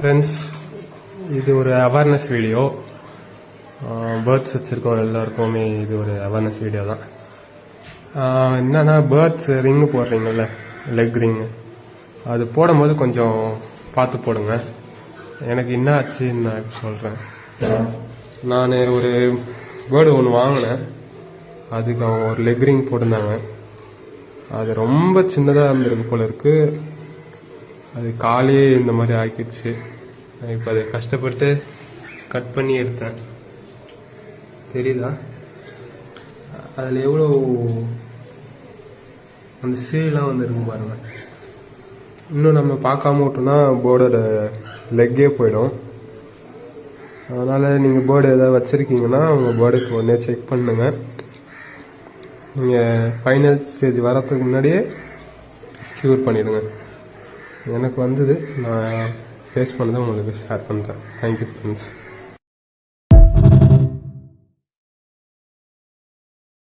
Friends, இது ஒரு awareness video. Birds வச்சுருக்கோம் எல்லாருக்குமே இது ஒரு அவேர்னஸ் வீடியோ தான். என்னன்னா, பேர்ட்ஸ் ரிங்கு போடுறீங்கல்ல, லெக் ரிங்கு, அது போடும்போது கொஞ்சம் பார்த்து போடுங்க. எனக்கு என்ன ஆச்சுன்னு நான் சொல்கிறேன். நான் ஒரு பேர்டு ஒன்று வாங்கினேன். அதுக்கு அவங்க ஒரு லெக் ரிங் போட்டிருந்தாங்க. அது ரொம்ப சின்னதாக இருந்திருக்கு போல இருக்கு. அது காலையே இந்த மாதிரி ஆக்கிடுச்சு. இப்போ அதை கஷ்டப்பட்டு கட் பண்ணி எடுத்தேன். தெரியுதா? அதில் எவ்வளோ அந்த சீலாம் வந்துருக்கு பாருங்க. இன்னும் நம்ம பார்க்காம விட்டோம்னா பேர்டோட லெக்கே போயிடும். அதனால் நீங்கள் பேர்டு எதாவது வச்சுருக்கீங்கன்னா உங்கள் பேர்டுக்கு உடனே செக் பண்ணுங்க. நீங்கள் ஃபைனல் ஸ்டேஜ் வரதுக்கு முன்னாடியே க்யூர் பண்ணிவிடுங்க. எனக்கு வந்தது, நான் ஃபேஸ் பண்ணதை உங்களுக்கு ஷேர் பண்ணுறேன். Thank you friends.